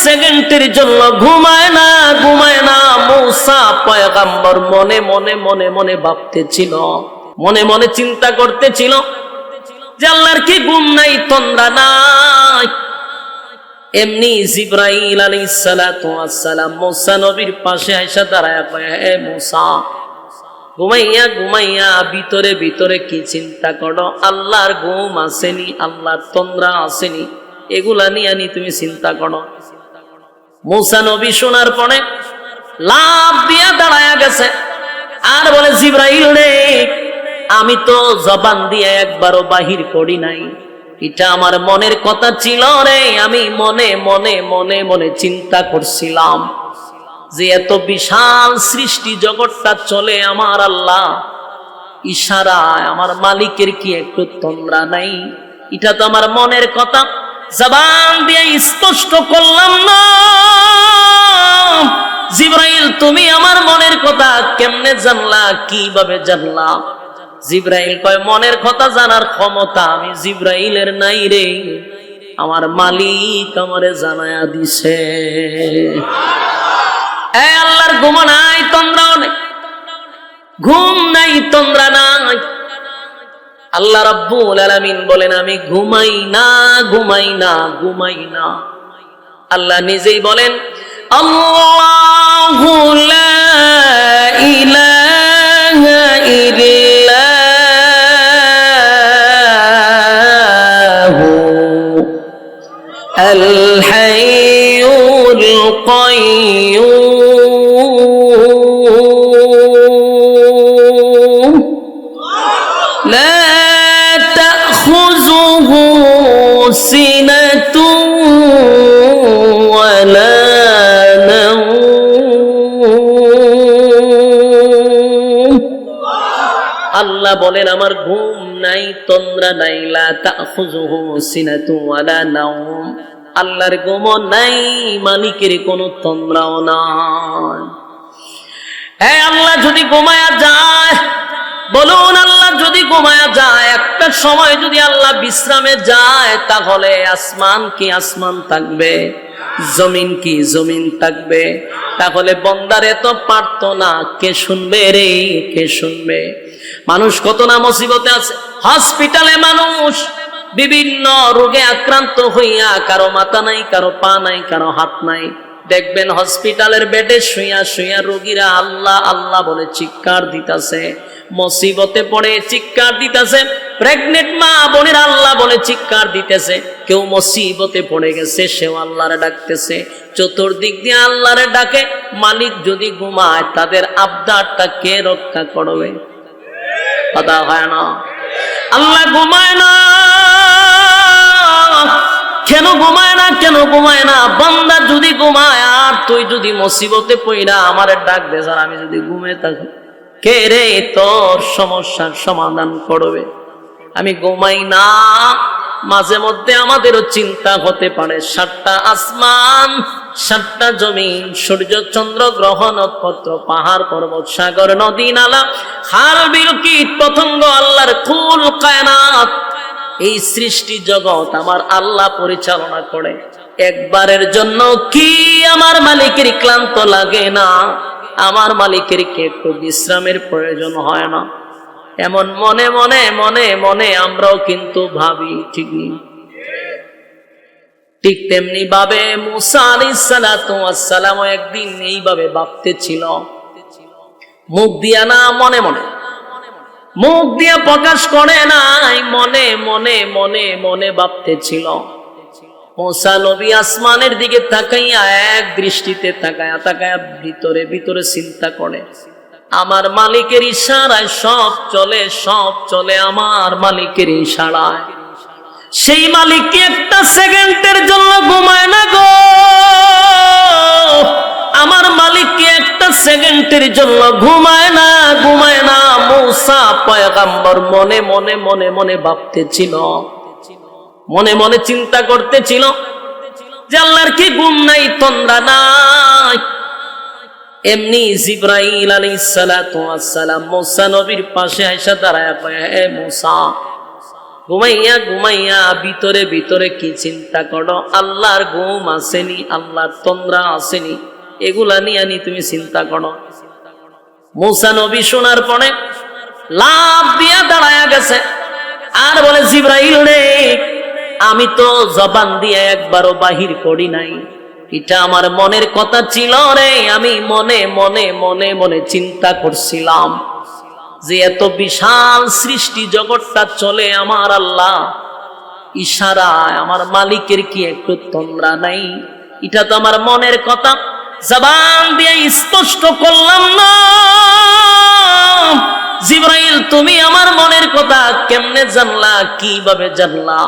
সেকেন্ডের জন্য ঘুমায় না মূসা পয়গম্বর মনে মনে মনে মনে ভাবতেছিল, মনে মনে চিন্তা করতেছিল যে আল্লাহর কি ঘুম নাই, তন্দ্রা নাই। এমনি জিবরাইল আলাইহিস সালাতু ওয়াস সালাম মূসা নবীর পাশে আয়েশা দাঁড়ায় কয়, হে মূসা, ঘুমাইয়া ঘুমাইয়া ভিতরে ভিতরে কি চিন্তা করো? আল্লাহর ঘুম আসেনি, আল্লাহর তন্দ্রা আসেনি, এগুলা নিয়ে তুমি চিন্তা করো। মূসা নবী শোনার পরে লাফ দিয়া দাঁড়ায়া গেছে আর বলে, জিবরাইল রে, আমি তো জবান দিয়ে একবারও বাহির করি নাই, এটা আমার মনের কথা ছিল রে। আমি মনে মনে মনে মনে চিন্তা করছিলাম যে এত বিশাল সৃষ্টি জগৎটা চলে আমার আল্লাহ ইশারায়, আমার মালিকের কি একটু তন্দ্রা নাই? এটা তো আমার মনের কথা, জবান দিয়ে স্পষ্ট করলাম না। জিবরাইল, তুমি আমার মনের কথা কেমনে জানলা, কিভাবে জানলা? জিবরাইল কয়, মনের কথা জানার ক্ষমতা আমি জিবরাইলের নাই রে, আমার মালিক আমারে জানায়া দিছে। আল্লাহর ঘুম নাই, তন্দ্রাও নাই, ঘুম নাই, তন্দ্রা নাই। আল্লাহ রাব্বুল আলামিন বলেন, আমি ঘুমাই না ঘুমাই না ঘুমাই না। আল্লাহ নিজেই বলেন, আল্লাহু লা ইলাহা ইল্লাহু আল হাইয়ুল কাইয়্যুম লা তাখুযুহু সিনাতুন ওয়ালা নাওম। আল্লাহ বলেন, আমার ঘুম নাই, তন্দ্রা নাই, লা তাখুযুহু সিনাতুন ওয়ালা নাওম। আল্লাহর ঘুম নাই, মালিকের কোনো তন্দ্রাও নাই। হ্যাঁ, আল্লাহ যদি ঘুমায়া যায়, বলুন, আল্লাহ যদি ঘুমায়া যায়, একটা সময় যদি আল্লাহ বিশ্রামে যায়, তাহলে আসমান কি আসমান থাকবে, জমিন কি জমিন থাকবে? তাহলে বন্দারে তো পারতো না, কে শুনবে রে, কে শুনবে? মানুষ কত না মুসিবতে আছে, হসপিটালে মানুষ বিভিন্ন রোগে আক্রান্ত হইয়া, কারো মাথা নাই, কারো পা নাই, কারো হাত নাই। দেখবেন হসপিটালের বেডে শুইয়া শুইয়া রোগীরা আল্লাহ আল্লাহ বলে চিৎকার দিতেছে, মুসিবতে পড়ে চিৎকার দিতেছে। প্রেগনেন্ট মা বোনের আল্লাহ বলে চিৎকার দিতেছে। কেউ মুসিবতে পড়ে গেছে, সেও আল্লাহরে ডাকতেছে। চতুর্দিক দিয়ে আল্লাহরে ডাকে। মালিক যদি ঘুমায়, তাদের আবদারটা কে রক্ষা করবে? কথা হয় না। আল্লাহ ঘুমায় না, কেন ঘুমায় না, কেন ঘুমায় না? বান্দা যদি ঘুমায়, আর তুই যদি মুসিবতে পইরা আমারে ডাক দে, আর আমি যদি ঘুমে থাকি, কে রে তোর সমস্যার সমাধান করবে? আমি ঘুমাই না। মাঝে মধ্যে আমাদেরও চিন্তা হতে পারে, 7টা আসমান, 7টা জমিন, সূর্য চন্দ্র গ্রহ নক্ষত্র, পাহাড় পর্বত সাগর নদী নালা, খাল বিল কীট পতঙ্গ, আল্লাহর কুল কায়নাত, এই সৃষ্টি জগৎ আমার আল্লাহ পরিচালনা করে। একবারের জন্য কি আমার মালিকের ক্লান্ত লাগে না? আমার মালিকের কি একটু বিশ্রামের প্রয়োজন হয় না? এমন মনে মনে মনে মনে আমরাও কিন্তু ভাবি, ঠিক নেই? ঠিক তেমনি ভাবে মুসা আলাইহিস সালাতু ওয়াস সালাম একদিন এইভাবে ভাবতেছিল, মুখ দিয়া না, মনে মনে, মুখ দিয়া প্রকাশ করে নাই, মনে মনে মনে মনে ভাবতেছিল। মুসা নবী আসমানের দিকে তাকাইয়া, এক দৃষ্টিতে তাকায়া তাকায়া ভিতরে ভিতরে চিন্তা করে, আমার মালিকের ইশারায় সব চলে, সব চলে আমার মালিকের ইশারায়। সেই মালিক কি একটা সেকেন্ডের জন্য ঘুমায় না গো? আমার মালিক কি একটা সেকেন্ডের জন্য ঘুমায় না, ঘুমায় না। মূসা পয়গম্বর মনে মনে মনে মনে ভাবতেছিল, মনে মনে চিন্তা করতেছিল যে আল্লাহর কি ঘুম নাই, তন্দ্রা নাই। এমনি জিবরাইল আলাইহিস সালাতু ওয়াস সালাম মূসা নবীর পাশে আয়েশা দাঁড়ায় কয়, হে মূসা, ঘুমাইয়া ঘুমাইয়া ভিতরে ভিতরে কি চিন্তা করো? আল্লাহর ঘুম আসেনি, আল্লাহর তন্দ্রা আসেনি, এগুলা নিয়ে তুমি চিন্তা করো। মূসা নবী শোনার পরে লাফ দিয়া দাঁড়ায়া গেছে আর বলে, জিবরাইল রে, আমি তো জবান দিয়ে একবারও বাহির করি নাই, এটা আমার মনের কথা ছিল রে। আমি মনে মনে মনে মনে চিন্তা করছিলাম যে এত বিশাল সৃষ্টি জগৎটা চলে আমার আল্লাহ ইশারায়, আমার মালিকের কি একটু তন্দ্রা নাই? এটা তো আমার মনের কথা, জবান দিয়ে স্পষ্ট করলাম না। জিবরাইল, তুমি আমার মনের কথা কেমনে জানলা, কিভাবে জানলা?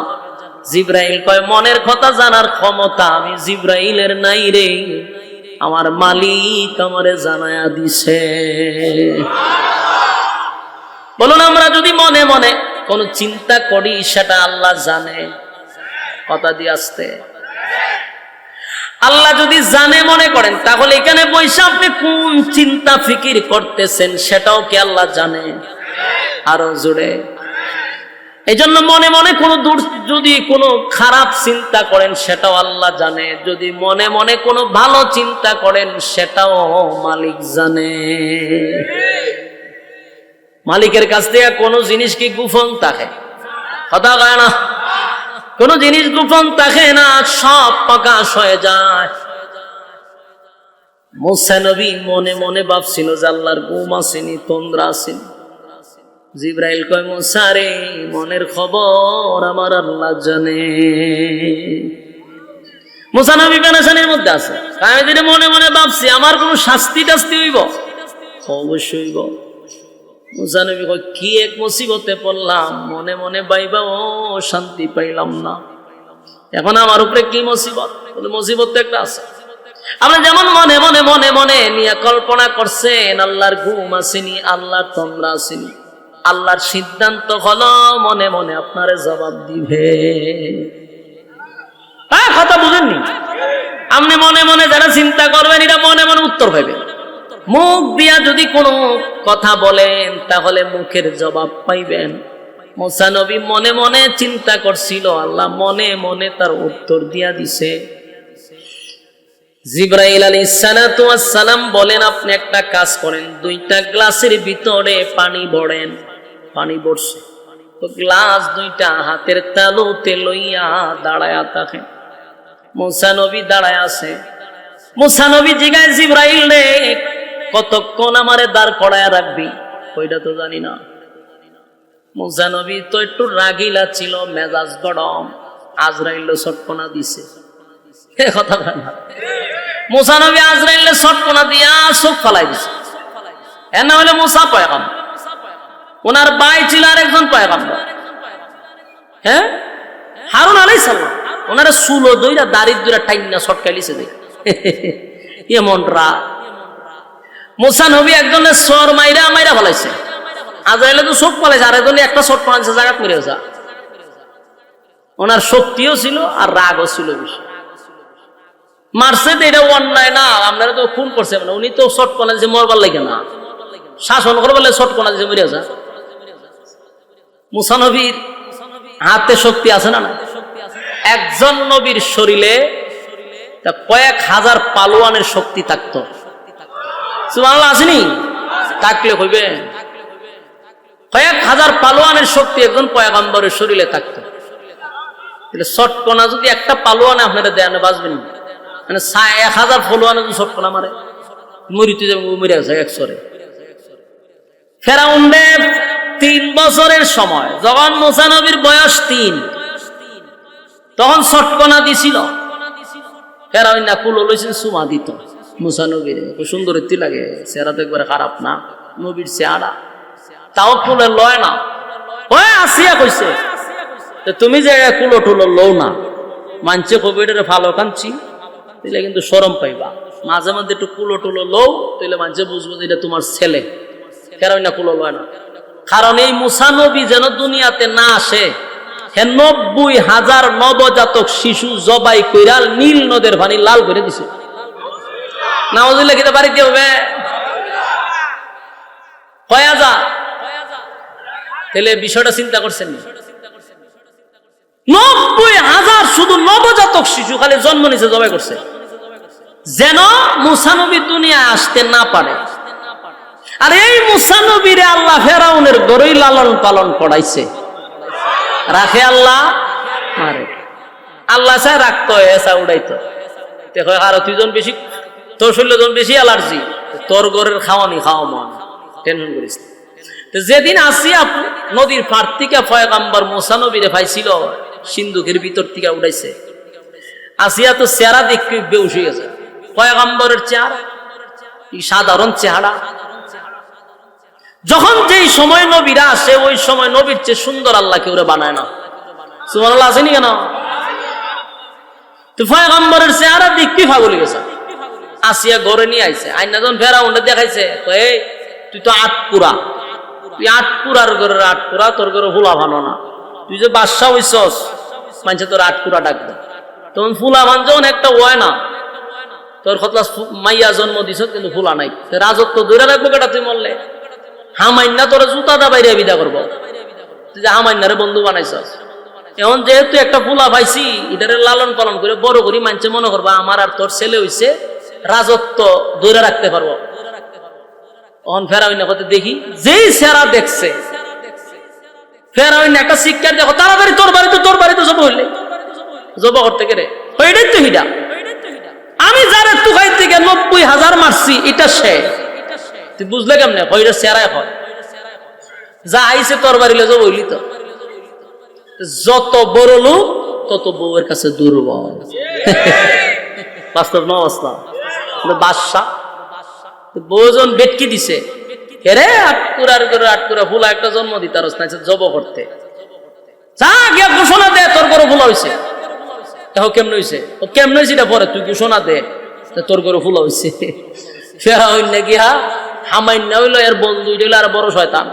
জিবরাইল কয়, মনের কথা জানার ক্ষমতা আমি জিবরাইলের নাই রে, আমার মালিক আমারে জানায়া দিছে। বলুন, আমরা যদি মনে মনে কোন চিন্তা করি সেটা আল্লাহ জানে? কথা দিয়ে আসতে, আল্লাহ যদি জানে মনে করেন, তাহলে এখানে বসে আপনি কোন চিন্তা ফিকির করতেছেন সেটাও কি আল্লাহ জানে? আরো জোরে। এই জন্য মনে মনে যদি কোনো খারাপ চিন্তা করেন সেটাও আল্লাহ জানে, যদি মনে মনে কোনো ভালো চিন্তা করেন সেটাও মালিক জানে। মালিকের কাছ থেকে কোনো জিনিস কি গোপন থাকে? কথা কয় না, কোন জিনিস গোপন থাকে না, সব প্রকাশ হয়ে যায়। মূসা নবী মনে মনে ভাবছিল যে আল্লাহর ঘুম আসেনি, তন্দ্রা আসেনি। জিবরাইল কয়, মূসা রে, মনের খবর আমার আল্লাহ জানে। মূসা নবী পেরেশানির মধ্যে আছে, আমি যদি মনে মনে ভাবছি আমার কোন শাস্তি টাস্তি হইব? অবশ্যই হইব। মূসা নবী কয়, কি এক মুসিবতে পড়লাম, মনে মনে বাইবা ও শান্তি পাইলাম না, এখন আমার উপরে কি মুসিবত? বলে, মুসিবত তো একটা আছে। আপনি যেমন মনে মনে মনে মনে নিয়ে কল্পনা করছেন আল্লাহর ঘুম আসেনি, আল্লাহর তন্দ্রা আসেনি, আল্লাহর সিদ্ধান্ত হলো মনে মনে আপনারে জবাব দিবে। কথা বুঝেননি? আপনি মনে মনে যারা চিন্তা করবেন, এটা মনে মনে উত্তর পাইবেন। মুখ দিয়া যদি কোনো কথা বলেন তাহলে মুখের জবাব পাইবেন। মূসা নবী মনে মনে চিন্তা করছিল, আল্লাহ মনে মনে তার উত্তর দিয়া দিছে। জিবরাইল আলাইহিস সালাতু ওয়াস সালাম বলেন, আপনি একটা কাজ করেন, 2টা গ্লাসের ভিতরে পানি ভরেন। পানি ভরছে তো গ্লাস 2টা হাতের তালুতে লইয়া দাঁড়ায়া থাকেন। মূসা নবী দাঁড়ায় আছে। মূসা নবী জিগায়, জিবরাইল রে, কতক্ষণ আমারে দাঁড় করায়া রাখবি? ওইটা তো জানি না। মূসা নবী তো একটু রাগিলা ছিল, মেজাজ গরম। আজরাইল সটকনা দিছে। কথা বলে না, মূসা নবী আজরাইল সটকনা দিয়া চোখ ফালাই দিছে। এর নাম হলো মূসা পয়গম্বর। ওনার ভাই ছিল আরেকজন পয়গম্বর, হ্যাঁ, হারুন আলাইহিস সালাম। ওনারা সুলো দইরা দারিদ্র টাইনা সটকাইলিছে যে এমন রাগ। মূসা নবী একজনের সর মাইরা মাইরা ফলাইছে, আজরাইলে তো চোখ ফলাইছে, আরেকজনে একটা চোট ফলাইছে, জায়গা মেরে যা। ওনার শক্তিও ছিল আর রাগও ছিল বেশি। মারছে তো এটা অন্যায় না, আপনারা তো খুন করছে, মানে উনি তো চোট ফলাইছে মরবার লাগে না, শাসন করবার লাগে চোট ফলাইছে মরে যা। মূসা নবীর হাতে শক্তি আছে না? না, একজন নবীর শরীরে কয়েক হাজার পালোয়ানের শক্তি থাকতো। সুবহানাল্লাহ, আসেনি? থাকলে কইবে কয়েক হাজার পালোয়ানের শক্তি একজন পয়গম্বরের শরীরে থাকতো। শটকনা যদি একটা পালোয়ানে আপনারা দেন, বাঁচবেন না। মানে 1000 পালোয়ানে যদি শটকনা মারে, মরিতে যাবে, মরে গেছে একসরে। ফেরাউনের 3 বছরের সময়, যখন মূসা নবীর বয়স 3, তখন শটকনা দিছিল। ফেরাউন না কুলো লইছেন, সুমা দিত মূসা নবীর। খুব সুন্দর লাগে, চেহারা তো একবারে খারাপ না, নবীর চেহারা, তাও কুলে লয় না। ওই আসিয়া কইছে, তুমি যে কুলো টুলো লও না, মানছে কবিটারে ভালো কাঞ্চি, তাইলে কিন্তু শরম পাইবা। মাঝে মধ্যে একটু কুলো টুলো লও, তাইলে মানছে বুঝবো যে এটা তোমার ছেলে। ফেরাউন না কুলো লয় না, কারণ এই মূসা নবী যেন দুনিয়াতে না আসে, 90,000 নবজাতক শিশু জবাই কইরা নীল নদের পানি লাল করে দিছে। নাউজুবিল্লাহ, কিতে বাড়িতে হবে কয়া যা। তাহলে বিষয়টা চিন্তা করছেন, 90,000 শুধু নবজাতক শিশু খালি জন্ম নিছে জবাই করছে, যেন মুসা নবী দুনিয়ায় আসতে না পারে। আর এই মুসা নবীরে আল্লাহ ফেরাউনের গরই লালন পালন করাইছে, রাখে আল্লাহ মারে। আল্লাহ চাই রাখতো, এসা উড়াইতো। আর তুইজন বেশি, তোর 16 জন বেশি অ্যালার্জি, তোর ঘরের খাওয়ানি খাওয়া মন, টেনশন করিস। যেদিন আসিয়া নদীর পার থেকে পয়গম্বর মুসা নবীরে পাইছিল, সিন্ধুকের ভিতর থেকে উঠাইছে, আসিয়া তো চেহারা দেখতে বেউস হয়ে গেছে। পয়গম্বরের চেহারা সাধারণ চেহারা। যখন যেই সময় নবীরা আসে, ওই সময় নবীর চেয়ে সুন্দর আল্লাহ কেউ বানায় না। সুবহানাল্লাহ, আসেনি কেন? তো পয়গম্বরের চেহারা দেখতে পাগল গেছে। আসিয়া ঘরে নিয়ে আইছে, আইনা যখন ফেরাউনটা দেখাইছে, এই তুই তো আটপুরা, তুই আটপুরার ঘরের আটপুরা, তোর ঘরে ফুলা ভালো না, তুই যে বাদশা হইছস, মানছে তোর আটপুরা ডাকবে। তখন ফুলা ভান যখন একটা হয় না, তোর খতলা মাইয়া জন্ম দিছ কিন্তু ফুলা নাই, রাজত্ব দূরে রাখবো কেটা? তুই মরলে হামাইন্না তোর জুতাটা বাইরে বিদা করবো, তুই যে হামাইন্নারে বন্ধু বানাইছস। এখন যেহেতু একটা ফুলা পাইছি, এটারে লালন পালন করে বড় করি, মানছে মনে করবা আমার আর তোর ছেলে হইছে, রাজত্ব ধরে রাখতে পারবো। অন ফেরাউন কথা দেখি, যেই সেরা দেখছে ফেরাউন একটা শিক্ষার দেখো, তাড়াতাড়ি তোর বাড়িতে জব হইলে জব করতে গেলে ওইটাই তো হিডা। আমি যারা তুকাই থেকে 90,000 মারছি, এটা সে, তুই বুঝলে কেমনে? ওইটা সেরা হয়, যা আইছে তোর বাড়িলে জব হইলি। তো যত বড় লোক তত বউয়ের কাছে দুর্বল। বাস্তব না অবস্থা? বাদশা বউজন বেটকি দিছে, হেরে আটকুরার করে আটকুরা ফুলা একটা জন্ম দিতে আর জব করতে, যা গিয়া ঘোষণা দে তোর করে ফুলা হয়েছে। কেমন হয়েছে? ও কেমন হয়েছে এটা পরে তুই ঘোষণা দে তোর করে ফুলা হয়েছে। ফেরাউন না গিয়া হামাইন্না হইলো এর বন্ধু, হইলো আর বড় শয়তান।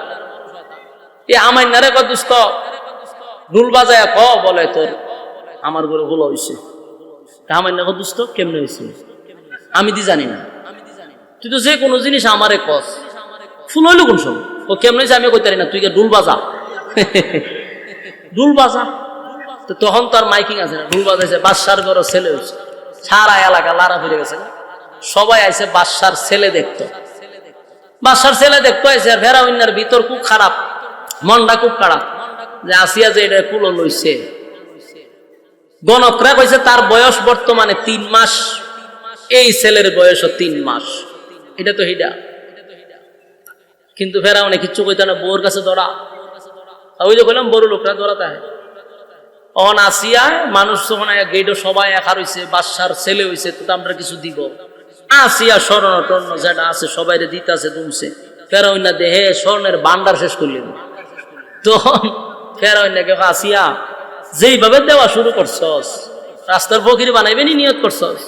এই হামাইন্নারে কত দুস্থ ঢুল বাজায় ক বলে তোর আমার ঘরে ফুলা হয়েছে। হামাইন্না কত দুস্থ কেমন হয়েছে আমি দি জানি না, তুই তো যে কোনো জিনিস আমারে কস, ফুল হইলো কোন সময়? ও কেমন হয়েছে আমি কইতে পারি না, তুই ঢুল বাজা ঢুল বাজা। তো তখন তো আর মাইকিং আছে না, ঢুল বাজাইছে, বাদশার ঘর ছেলে হয়েছে, সারা এলাকা লারা ফিরে গেছে, সবাই আইছে বাদশার ছেলে দেখতো, বাদশার ছেলে দেখতো আইছে। আর ফেরাউনের ভিতর খুব খারাপ, মনটা খুব খারাপ, যে আসিয়া যে এটা কুলো লইছে। গণকরা কইছে তার বয়স বর্তমানে 3 মাস, এই ছেলের বয়সও 3 মাস, এটা তো হিডা। কিন্তু ফেরাউনে কিচ্ছু কইতে না, বউর কাছে ধরা। ওই যে কইলাম বড় লোকরা ধরাতে হয়। অন আসিয়া মানুষ যখন গেটও সবাই একা রইছে, বাদশার ছেলে হইছে, তো আমরা কিছু দিব। আসিয়া স্বর্ণ টর্ণ যেটা আছে সবাই দিতে আছে দুমছে। ফেরাউন না দেহে স্বর্ণের ভান্ডার শেষ করলেন। তখন ফেরাউন নাকি আসিয়া যেইভাবে দেওয়া শুরু করছস, রাস্তার ফকির বানাইবেনি নিয়ত করছস।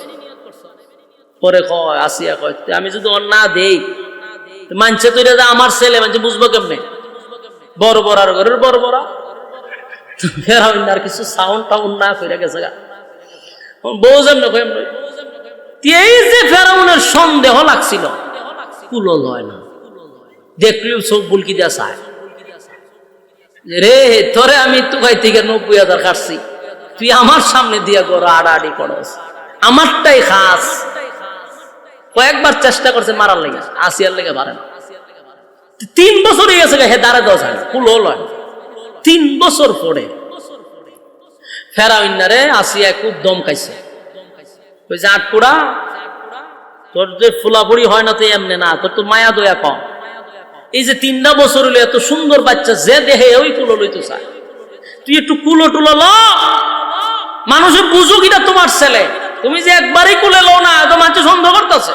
পরে কয় আসিয়া কয় আমি যদি ওর না দেই মানছে তো এটা আমার ছেলে, মানছে বুঝবো কেমনে? বড় বড়ার ঘরের বড় বড়া। ফেরাউন আর কিছু সাউন্ড টাউন্ড না করে গেছে, বউজন এই যে ফেরাউনের সন্দেহ লাগছিল, কুলল হয় না, দেখলেও চোখ বুলকি দেয়া চায় রে, তোরে আমি তুকাই থেকে 90,000 কাটছি, তুই আমার সামনে দিয়ে গড় আড়াআড়ি করস, আমারটাই খাস। কয়েকবার চেষ্টা করছে মারার লেগে, আসিয়ার লেগে পারে না। 3 বছর হয়ে গেছে, হে দাঁড়ে দশ হয় না, কুলো লয়। 3 বছর পরে ফেরাউন্নারে আসিয়া খুব দম খাইছে, ওই যে আটকুড়া তোর যে ফুলাপুরি হয় না, তো এমনি না, তোর তো মায়া দয়া কম। এই যে 3টা বছর হলো এত সুন্দর বাচ্চা, যে দেহে ওই কুলো লইতে চায়, তুই একটু কুলো টুলো ল, মানুষের বুঝুক এটা তোমার ছেলে, তুমি যে একবারই কুলে লো না, তো মানুষ সন্দেহ করতেছে।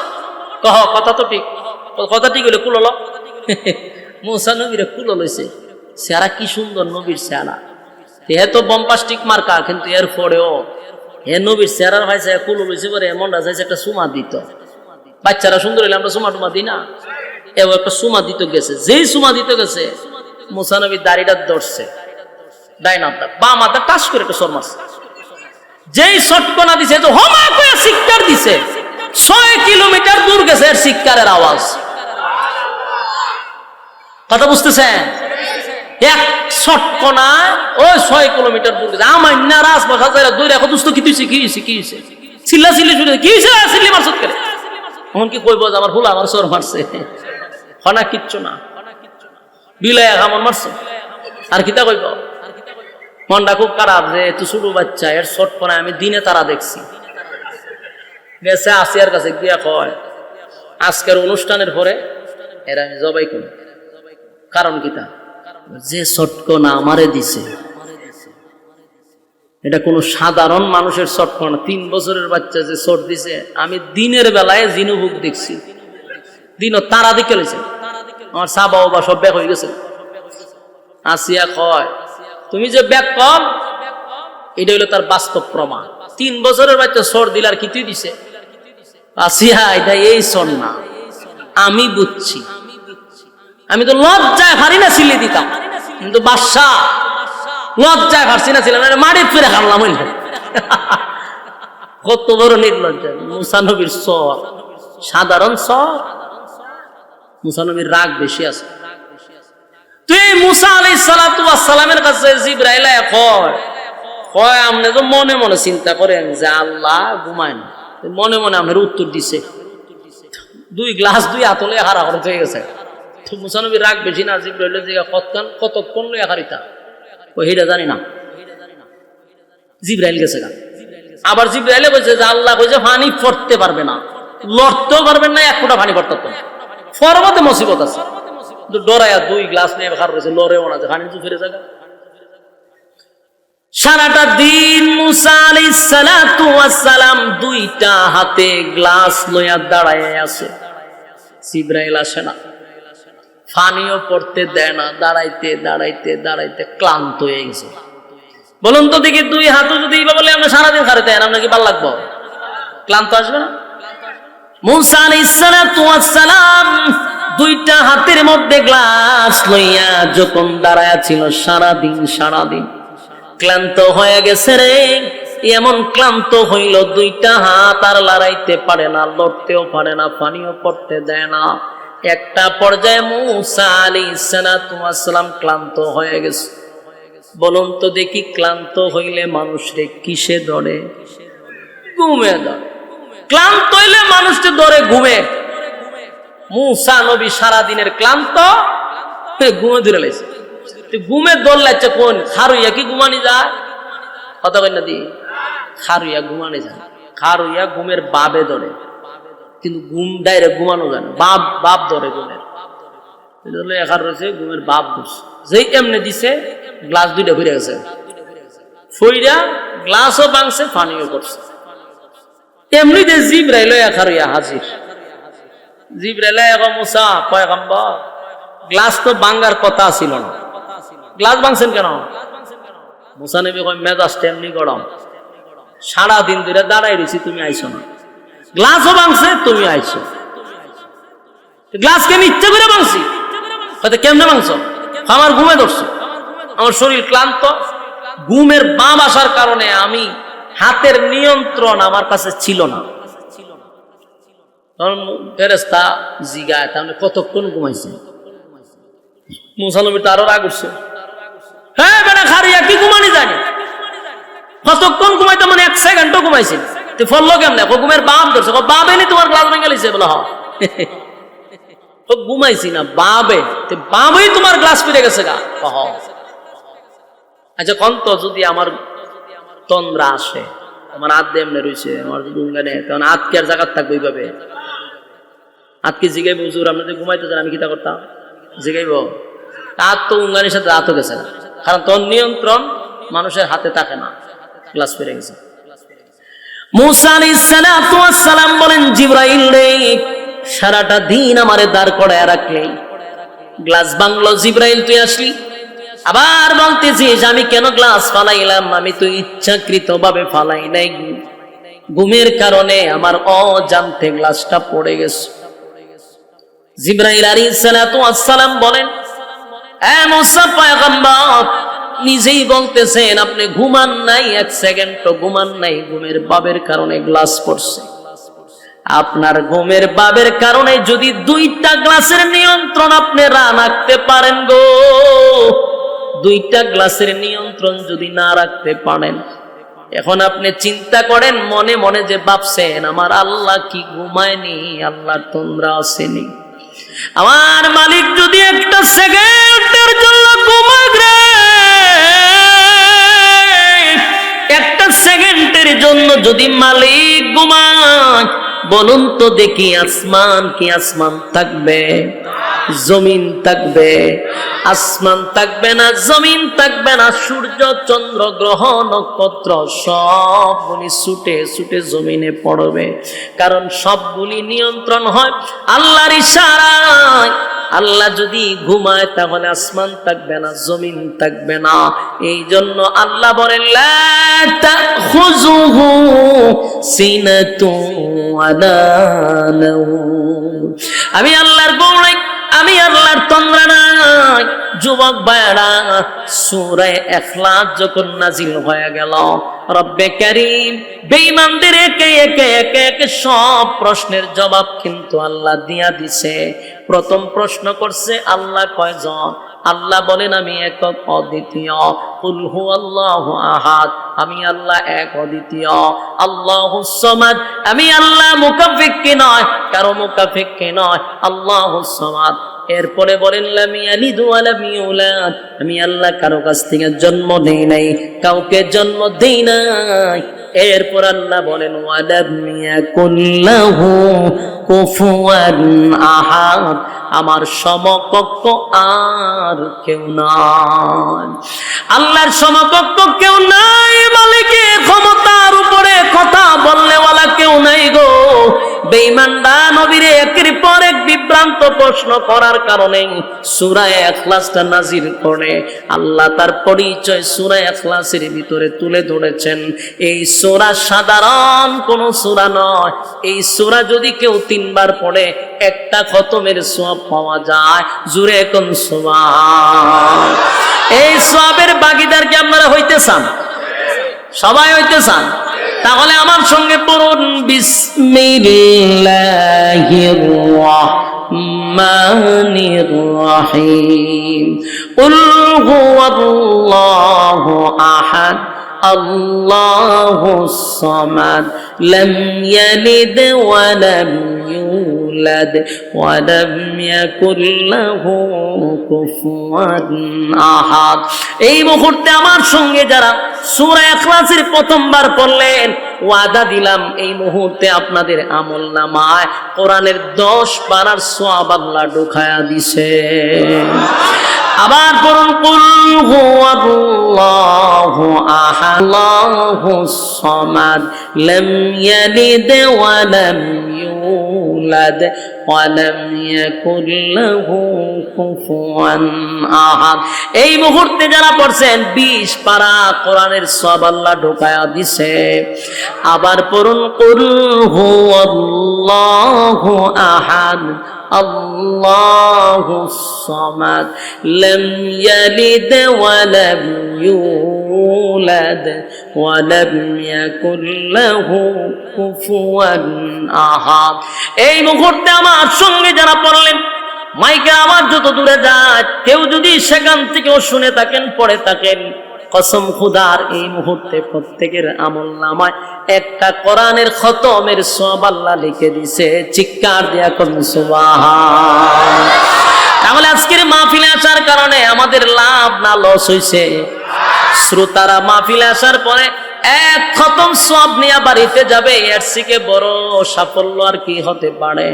কহ কথা তো ঠিক, কথা ঠিক হইলে কুলো ল। মুসা নবীরে কুলো লইছে, চেহারা কি সুন্দর নবীর চেহারা, হে তো বম্পাস্টিক মার্কা, কিন্তু এর পরেও হে নবীর চেহারার ভাইছে কুলো লইছে পরে মনটা চাইছে একটা সুমা দিত। বাচ্চারা সুন্দর হইলে আমরা সুমা টুমা দিই না, এও একটা সুমা দিতে গেছে। যেই সুমা দিতে গেছে মুসা নবীর দাড়িটা ধরছে, ডাইনাটা বাম হাতে টাচ করে একটা সর মারছে। যেই শটকনা দিছে তো হমা করে শিক্ষার দিছে, 6 কিলোমিটার দূর গেছে এর শিক্ষারের আওয়াজ। কথা বুঝতেছেন? এক শটকনা ওই 6 কিলোমিটার দূর গেছে আমার না রাজপথ যাইরা দূরে এখন দুস্ত কি হইছে চিল্লা চিল্লি শুনে কি হইছে চিল্লি মারছত করে এখন কি কইব যে আমার হুলা আমার সর মারছে হনা কিচ্ছু না বিলায়া কামন মারছে আর কিতা কইব মনটা খুব খারাপ যে এত ছোট বাচ্চা এর শটকনা আমি দিনে তারা দেখছি গেছে আসিয়ার কাছে গিয়া কয় আজকের অনুষ্ঠানের পরে এরা আমি জবাই করি কারণ কিতা যে শটকনা আমারে দিছে এটা কোনো সাধারণ মানুষের শটকনা 3 বছরের বাচ্চা যে শট দিছে আমি দিনের বেলায় জিনুভুক দেখছি দিনও তারা দেখে লইছে আমার সাবা বাবা সব ব্যাক হয়ে গেছে আসিয়া কয় তুমি যে ব্যাক কল এটা হলো তার বাস্তব প্রমাণ 3 বছরের বাচ্চা শট দিলার কি তুই দিছে আসিয়া এটা এই শট না আমি বুঝছি আমি তো লজ্জায় ভারি না সিলি দিতাম কিন্তু বাদশা লজ্জায় ভারছি না ছিলাম মাটি ফিরে খামলাম কত বড় নির্লজ্জা মুসা নবীর সর সাধারণ সর মুসা নবীর রাগ বেশি আছে তুই মুসা আলাইহিস সালাতু ওয়াস সালামের কাছে জিবরাইল কয় আপনি তো মনে মনে চিন্তা করেন যে আল্লাহ ঘুমায় না মনে মনে আপনার উত্তর দিছে 2 গ্লাস 2 হাতলে হারা হয়ে গেছে তো মুসা নবীর রাগ বেশি না জিবরাইল যে কতক্ষণ লইয়া হারিতা ও হেটা জানি না জিবরাইল গেছে আবার জিবরাইলে কইছে যে আল্লাহ কইছে পানি পড়তে পারবে না লড়তেও পারবেন না এক ফোঁটা পানি পড়তে তো ফরবতে মুসিবত আছে তো ডরায়া 2 গ্লাস নিয়ে খার রয়েছে লড়েও না যে পানি তো ফিরে যাবে সারাটা দিন মুসা আলাইহিস সালাতু ওয়াস সালাম 2টা হাতে গ্লাস লইয়া দাঁড়ায় আছে জিবরাইল আসে না পানিও পড়তে দেয় না দাঁড়াইতে দাঁড়াইতে দাঁড়াইতে ক্লান্ত হয়ে গেছে বলুন তো দেখি 2 হাতও যদি এইভাবে বলে আমরা সারাদিন খাড়াতে আপনার কি ভালো লাগবো ক্লান্ত আসবে না মুসা আলাইহিস সালাতু ওয়াস সালাম 2টা হাতের মধ্যে গ্লাস লইয়া যখন দাঁড়ায়া ছিল সারাদিন ক্লান্ত হয়ে গেছে রে এমন ক্লান্ত হইল 2টা হাত আর লড়াইতে পারে না লড়তেও পারে না পানিও পড়তে দেয় না একটা পর্যায়ে মুসা আলাইহিস সালাতু ওয়াস সালাম ক্লান্ত হয়ে গেছে বলুন তো দেখি ক্লান্ত হইলে মানুষরে কিসে ধরে ঘুমে ধরে ক্লান্ত হইলে মানুষকে ধরে ঘুমে মুসা নবী সারা দিনের ক্লান্ত ঘুমে ধরে লাইছে ঘুমে দৌড় লাগছে কোন খারুইয়া কি ঘুমানি যায় কথা কই না দি খারুইয়া ঘুমানি যায় খারুইয়া ঘুমের বাবে ধরে কিন্তু ঘুম ডাইরেক্ট ঘুমানো যায় না বাপ ধরে ঘুমের এখান রয়েছে ঘুমের বাপ ধরছে যেই এমনি দিছে গ্লাস 2টা ঘুরে গেছে ফইরা গ্লাসও ভাঙছে পানিও করছে এমনিতে জিবরাইল এখারুইয়া হাজির জিবরাইল এখন মুসা পয়গম্বর গ্লাস তো ভাঙার কথা ছিল না গ্লাস ভাঙছেন কেন মুসা নবী কয় মেজাজটা এমনি গরম সারাদিন ধরে দাঁড়াই রয়েছি তুমি আইছো না গ্লাসও ভাঙছে তুমি আইছো গ্লাসকে আমি ইচ্ছা করে ভাঙছি হয়তো কেমনে ভাঙছো আমার ঘুমে ধরছো আমার শরীর ক্লান্ত ঘুমের বাম আসার কারণে আমি হাতের নিয়ন্ত্রণ আমার কাছে ছিল না তখন ফেরেশতা জিগায় তাহলে কতক্ষণ ঘুমাইছে মুসা নবী তো আরো রাগ উঠছে হ্যাঁ বেটা খারিয়া কি ঘুমানি জানি কতক্ষণ ঘুমাইতে মানে 1 সেকেন্ডও ঘুমাইছে তো ফললো কেমনে ঘুমের বাপ ধরছে বাপ এনে তোমার গ্লাস ভেঙে লিছে বলে হ ঘুমাইছি না বাবে বাবেই তোমার গ্লাস ফিরে গেছে গা আচ্ছা কন্ত যদি আমার তন্দ্রা আসে আমার হাত দিয়ে এমনি রয়েছে আমার যদি উঙ্গানে তখন হাত কি আর জায়গার থাকবো এইভাবে হাতকে জিগাইব হুজুর আপনি যদি ঘুমাইতে চান আমি কিতা করতাম জিগাইব হাত তো উঙ্গানির সাথে হাতও গেছে না কারণ তোর নিয়ন্ত্রণ মানুষের হাতে থাকে না গ্লাস ফিরে গেছে মুসা আলাইহিস সালাতু ওয়াস সালাম বলেন জিবরাইল রে সারাটা দিন আমারে দাঁড় করায় রাখলে গ্লাস ভাঙলো জিবরাইল তুই আসলি আবার বলতেছিস আমি কেন গ্লাস ফালাইলাম আমি তো ইচ্ছাকৃত ভাবে ফালাই নাই ঘুমের কারণে আমার অজান্তে গ্লাসটা পড়ে গেছে জিবরাইল আলাইহিস সালাতু ওয়াস সালাম বলেন এ মুসা পয়গম্বর নিজেই বলতেছেন আপনি ঘুমান নাই 1 সেকেন্ড তো ঘুমান নাই ঘুমের বাবের কারণে গ্লাস পড়ছে আপনার ঘুমের বাবের কারণে যদি 2টা গ্লাসের নিয়ন্ত্রণ আপনি রাখতে পারেন গো দুইটা গ্লাসের নিয়ন্ত্রণ যদি না রাখতে পারেন, এখন আপনি চিন্তা করেন মনে মনে যে ভাবছেন আমার আল্লাহ কি ঘুমায়নি, আল্লাহ তন্দ্রা আসেনি। আমার মালিক যদি একটা সেকেন্ডের জন্য ঘুমায় রে, একটা সেকেন্ডের জন্য যদি মালিক ঘুমায়, বলুন তো দেখি আসমান কি আসমান থাকবে? জমিন থাকবে? আসমান থাকবে না, জমিন থাকবে না, সূর্য চন্দ্র গ্রহ নক্ষত্র সবগুলি ছুটে ছুটে জমিনে পড়বে। কারণ সবগুলি নিয়ন্ত্রণ হয় আল্লাহর ইশারায়। আল্লাহ যদি ঘুমায় তাহলে আসমান থাকবে না, জমিন থাকবে না। এই জন্য আল্লাহ বলেন লা তাখুযুহু সিনাতুন ওয়ালা নাওম। আমি আল্লাহর ঘুম নাই, আমি আল্লাহর তন্দ্রা নাই। যুবক ভাইরা, সূরা ইখলাস যখন নাজিল হয়ে গেল, রব্বে কারীম বেঈমানদের একে একে একে একে সব প্রশ্নের জবাব কিন্তু আল্লাহ দিয়া দিছে। প্রথম প্রশ্ন করছে আল্লাহ কয়জন? আল্লাহ বলেন আমি একক অদ্বিতীয়। কুল হুয়াল্লাহু আহাদ, আমি আল্লাহ এক অদ্বিতীয়। আল্লাহুস সামাদ, আমি আল্লাহ মুকাফিক্কি নয়, কারো মুকাফিক্কি নয়, আল্লাহুস সামাদ। এরপরে বলেন লাম ইয়ালিদ ওয়া লাম ইউলাদ, আমি আল্লাহ কারো কাছ থেকে জন্ম নেই নাই, কাউকে জন্ম দেই নাই। এরপর আল্লাহ বলেন ওয়া লাম ইয়াকুল লাহু কুফুয়ান আহাদ, আমার সমকক্ষ আর কেউ নাই। আল্লাহর সমকক্ষ কেউ নাই। মালিকের ক্ষমতার উপরে কথা বললে ওয়ালা কেউ নাই গো। বেঈমানরা নবীরে একের পর এক বিভ্রান্ত প্রশ্ন করার কারণে সূরা ইখলাসটা নাজিল করে আল্লাহ তার পরিচয় সূরা ইখলাসের ভিতরে তুলে ধরেছেন। এই সূরা সাধারণ কোন সূরা নয়। এই সূরা যদি কেউ 3 বার পড়ে একটা খতমের সওয়াব পাওয়া যায়। জোরে কোন সুবহান। এই সওয়াবের ভাগীদার কি আপনারা হইতে চান? সবাই হইতে চান? তাহলে আমার সঙ্গে পড়ুন বিসমিল্লাহির রাহমানির রাহিম। কুল হুয়াল্লাহু আহাদ আল্লাহুস সামাদ লাম ইয়ালিদ ওয়া লাম ইউলাদ ওয়া লাম ইয়াকুল লাহু কুফুয়ান আহাদ। এই মুহূর্তে আমার সঙ্গে যারা সূরা ইখলাসের প্রথমবার পড়লেন, ওয়াদা দিলাম এই মুহূর্তে আপনাদের আমলনামায় কোরআনের 10 পারার সওয়াব আল্লাহ ঢুকায়া দিছে। আবার পড়ুন কুল হুয়াল্লাহু আহাদ আল্লাহুস সামাদ লাম ইয়ালিদ ওয়া লাম ইউলাদ ওয়া লাম ইয়াকুল লাহু কুফুয়ান আহাদ। এই মুহূর্তে যারা পড়ছেন 20 পারা কোরআনের সওয়াব আল্লাহ ঢুকায়া দিছে। আবার পড়ুন কুল হুয়াল্লাহু আহাদ আল্লাহুস সামাদ লাম ইয়ালিদ ওয়া লাম ইউলাদ ওয়া লাম ইয়াকুল লাহু কুফুয়ান আহাদ। এই মুহূর্তে আমার সঙ্গে যারা পড়লেন, মাইকে আওয়াজ যত দূরে যায়, কেউ যদি সেখান থেকেও শুনে থাকেন, পড়ে থাকেন, কসম খুদার এই মুহূর্তে প্রত্যেকের আমলনামায় একটা কোরআনের খতমের সওয়াব আল্লাহ লিখে দিয়েছে। চিৎকার দিয়া কোন সুবহান। তাহলে আজকের মাহফিলে আসার কারণে আমাদের লাভ না লস হইছে? শ্রোতারা মাহফিলে আসার পরে এক খতম সওয়াব নিয়ে বাড়িতে যাবে, এর থেকে বড় সাফল্য আর কি হতে পারে?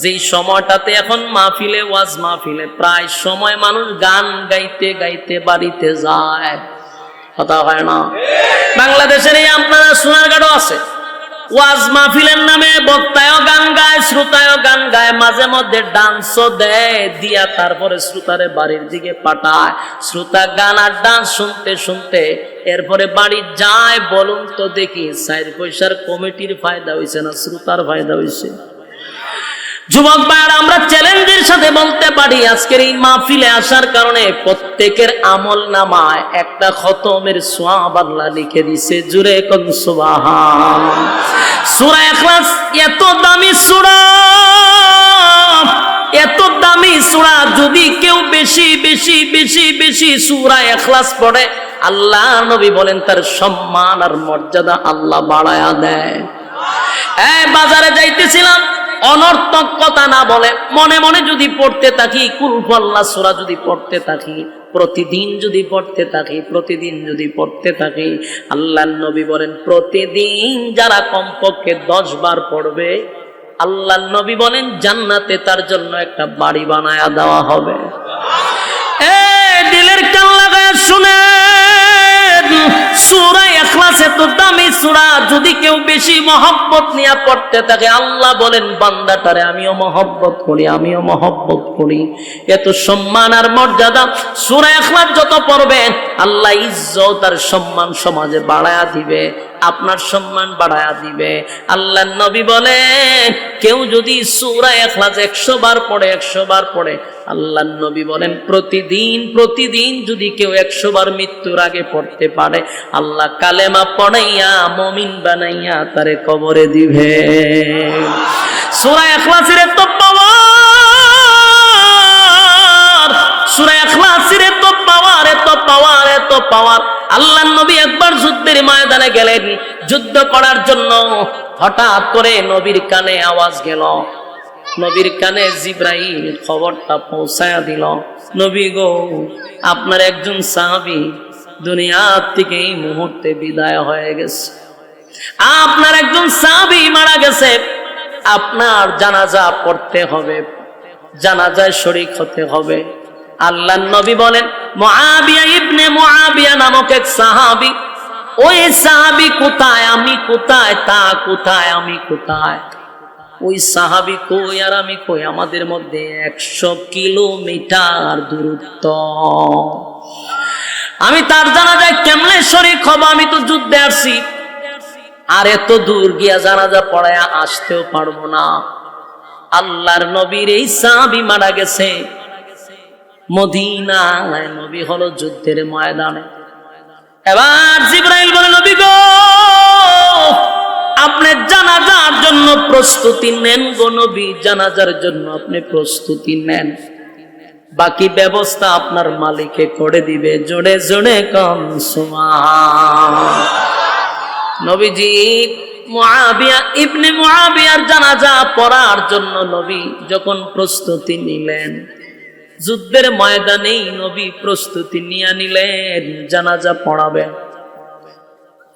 যেই সময়টাতে এখন মাহফিলে ওয়াজ মাহফিলে প্রায় সময় মানুষ গান গাইতে গাইতে বাড়িতে যায়, কথা হয় না? বাংলাদেশের এই আপনারা সোনারগাঁও আছে, ওয়াজ মাহফিলের নামে বক্তায়ও গান গায়, শ্রোতায়ও গান গায়, মাঝে মধ্যে ডান্সও দেয়, দিয়া তারপরে শ্রোতারে বাড়ির দিকে পাঠায়। শ্রোতা গান আর ডান্স শুনতে শুনতে এরপরে বাড়ি যায়। বলুন তো দেখি 4 পয়সার কমিটির ফায়দা হয়েছে না শ্রোতার ফায়দা হয়েছে? যুবক ভাইরা, আমরা চ্যালেঞ্জের সাথে বলতে পারি আজকের এই মাহফিলে আসার কারণে প্রত্যেকের আমলনামায় একটা খতমের সওয়াব আল্লাহ লিখে দিয়েছে। জোরে কোন সুবহান। সূরা ইখলাস এত দামি সূরা, এত দামি সূরা যদি কেউ বেশি বেশি বেশি বেশি সূরা ইখলাস পড়ে, আল্লাহ নবী বলেন তার সম্মান আর মর্যাদা আল্লাহ বাড়ায়া দেয়। বাজারে যাইতেছিলাম, অনর্থক কথা না বলে মনে মনে যদি পড়তে থাকি, কুল হুয়াল্লাহ সূরা যদি পড়তে থাকি, প্রতিদিন যদি পড়তে থাকি, প্রতিদিন যদি পড়তে থাকি, আল্লাহর নবী বলেন প্রতিদিন যারা কমপক্ষে 10 বার পড়বে, আল্লাহর নবী বলেন জান্নাতে তার জন্য একটা বাড়ি বানায়া দেওয়া হবে। দিলের কান লাগায় শুনেন, সূরা ইখলাস এত দামি সূরা, যদি কেউ বেশি মহব্বত নিয়ে পড়তে থাকে, আল্লাহ বলেন বান্দাটারে আমিও মহব্বত করি, আমিও মহব্বত করি। এত সম্মান আর মর্যাদা সূরা ইখলাস যত পড়বেন, আল্লাহ ইজ্জত আর সম্মান সমাজে বাড়ায়া দিবে, আপনার সম্মান বাড়ায়া দিবে। আল্লাহর নবী বলেন কেউ যদি সূরা ইখলাস 100 বার পড়ে, 100 বার পড়ে, আল্লাহর নবী বলেন প্রতিদিন প্রতিদিন যদি কেউ 100 বার মৃত্যুর আগে পড়তে পারে, আল্লাহ কালেমা পড়াইয়া মুমিন বানাইয়া তারে কবরে দিবে। সূরা ইখলাসের এত পাওয়ার, সূরা ইখলাসের এত পাওয়ার, এত পাওয়ার, এত পাওয়ার। আল্লাহর নবী একবার যুদ্ধের ময়দানে গেলেন যুদ্ধ করার জন্য। হঠাৎ করে নবীর কানে আওয়াজ গেল, নবীর কানে জিবরাইল খবরটা পৌঁছায়া দিল, নবী গো আপনার একজন সাহাবী দুনিয়ার থেকে এই মুহূর্তে বিদায় হয়ে গেছে, আপনার একজন সাহাবী মারা গেছে, আপনার জানাজা পড়তে হবে, জানাজায় শরীক হতে হবে। আল্লাহর নবী বলেন মুআবিয়া ইবনে মুআবিয়া নামক এক সাহাবী, ওই সাহাবী কোথায়, আমি কোথায়, তা কোথায়, আমি কোথায়? ওই সাহাবী কই আর আমি কই, আমাদের মধ্যে 100 কিলোমিটার দূরত্ব। আমি তার জানাজায় কেমনে শরীক হব? আমি তো যুদ্ধে আসছি, আর এত দূর গিয়া জানাজা পড়ায়া আসতেও পারবো না। আল্লাহর নবীর এই সাহাবী মারা গেছে মদিনায়, নবী হলো যুদ্ধের ময়দানে। এবার জিবরাইল বলে নবী গো আপনি জানাজার জন্য প্রস্তুতি নেন গো নবী, জানাজার জন্য আপনি প্রস্তুতি নেন, বাকি ব্যবস্থা আপনার মালিকে করে দিবে। জোরে জোরে কম সুবহান। নবীজি মুআবিয়া ইবনে মুআবিয়ার জানাজা পড়ার জন্য নবী যখন প্রস্তুতি নিলেন, যুদ্ধের ময়দানেই নবী প্রস্তুতি নিয়ে নিলেন জানাজা পড়াবেন।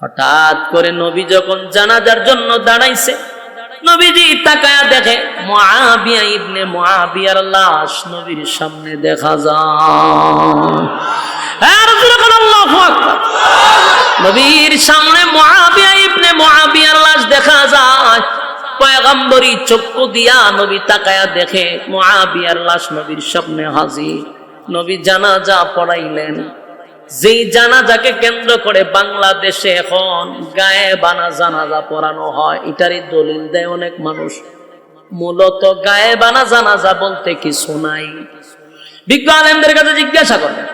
হঠাৎ করে নবী যখন জানাজার জন্য দাঁড়াইছে, নবীজি তাকায়া দেখে মুআবিয়া ইবনে মুআবিয়ার লাশ নবীর সামনে দেখা যায়। আল্লাহু আকবার। নবীর সামনে মুআবিয়া ইবনে মুআবিয়ার লাশ দেখা যায়। পয়গম্বরী চক্ষু দিয়া নবী তাকায়া দেখে মুআবিয়ার লাশ নবীর সামনে হাজির। নবী জানাজা পড়াইলেন। যেই জানাজাকে কেন্দ্র করে বাংলাদেশে এখন গায়েবানা জানাজা পড়ানো হয়, এটারই দলিল দেয় অনেক মানুষ। মূলত গায়েবানা জানাজা বলতে কিছু নাই। বিজ্ঞ আলেমদের কাছে জিজ্ঞাসা করেন,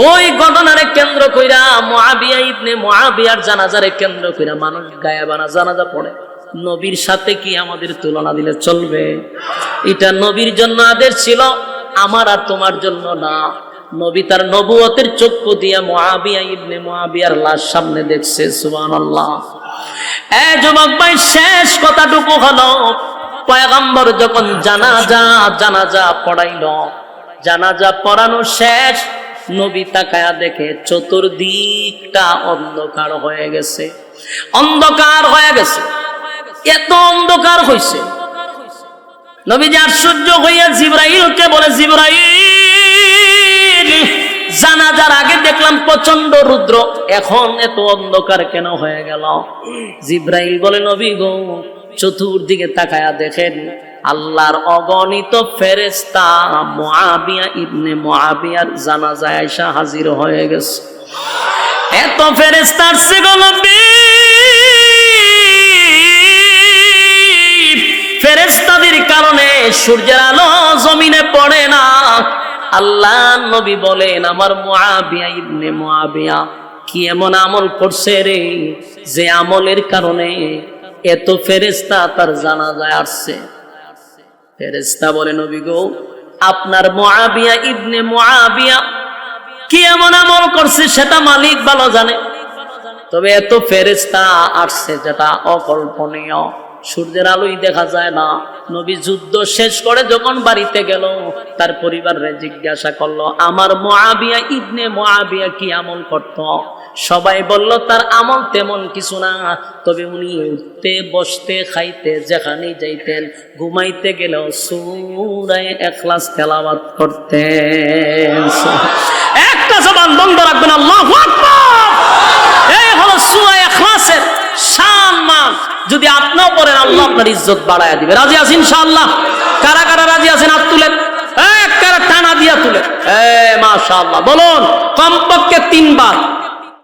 ওই ঘটনারে কেন্দ্র কইরা মুআবিয়া ইবনে মুআবিয়ার জানাজারে কেন্দ্র কইরা মানুষ গায়েবানা জানাজা পড়ে, নবীর সাথে কি আমাদের তুলনা দিলে চলবে? এটা নবীর জন্য আদেশ ছিল, আমার আর তোমার জন্য না। নবী তার নবুয়তের চক্ষু দিয়া মুআবিয়া ইবনে মুআবিয়ার লাশ সামনে দেখছে। সুবহানাল্লাহ। যুবক ভাই, শেষ কথাটুকু হলো, পয়গম্বর যখন জানাজা পড়াইলো, জানাজা পড়ানো শেষ, নবী তাকায়া দেখে চতুর্দিকটা অন্ধকার হয়ে গেছে, অন্ধকার হয়ে গেছে। এত অন্ধকার হইছে, নবীজি আশ্চর্য হইয়া জিবরাইলকে বলে, জিবরাইল, জানাজার আগে দেখলাম প্রচন্ড রুদ্র, এখন এত অন্ধকার কেন হয়ে গেল? জিবরাইল বলে, নবী গো চতুর্দিকে তাকায়া দেখেন আল্লাহর অগণিত ফেরেশতা মুআবিয়া ইবনে মুআবিয়ার জানাজায় আয়েশা হাজির হয়ে গেছে। এত ফেরেশতা আসছে গো নবী, ফেরেশতাদের কারণে সূর্যের আলো জমিনে পড়ে না। আল্লাহ নবী বলেন, আমার মুআবিয়া ইবনে মুআবিয়া কি এমন আমল করছে রে, যে আমলের কারণে এত ফেরেশতা তার জানাজায় আসছে। ফেরেশতা বলে নবী গো, আপনার মুআবিয়া ইবনে মুআবিয়া কি এমন আমল করছে সেটা মালিক ভালো জানে, তবে এত ফেরেশতা আসছে যেটা অকল্পনীয়, সূর্যের আলোই দেখা যায় না। নবী যুদ্ধ শেষ করে যখন বাড়িতে গেল, তার পরিবারে জিজ্ঞাসা করলো আমার মুআবিয়া ইবনে মুআবিয়া কি আমল করত? সবাই বলল তার আমল তেমন কিছু না, তবে উনি উঠতে বসতে খাইতে যেখানে যাইতেন, ঘুমাইতে গেলেও সূরা ইখলাস তেলাওয়াত করতেন। একটা জবান বন্ধ রাখবেন, আল্লাহু আকবার। এই হলো সূরা ইখলাসের সম্মান, যদি আপনিও পড়েন আল্লাহ আপনার ইজ্জত বাড়ায় দিবে। রাজি আছেন ইনশাআল্লাহ? কারা কারা রাজি আছেন হাত তুলেন, এক কারা টানা দিয়া তুলেন। মাশাআল্লাহ বলুন, কমপক্ষে 3 বার।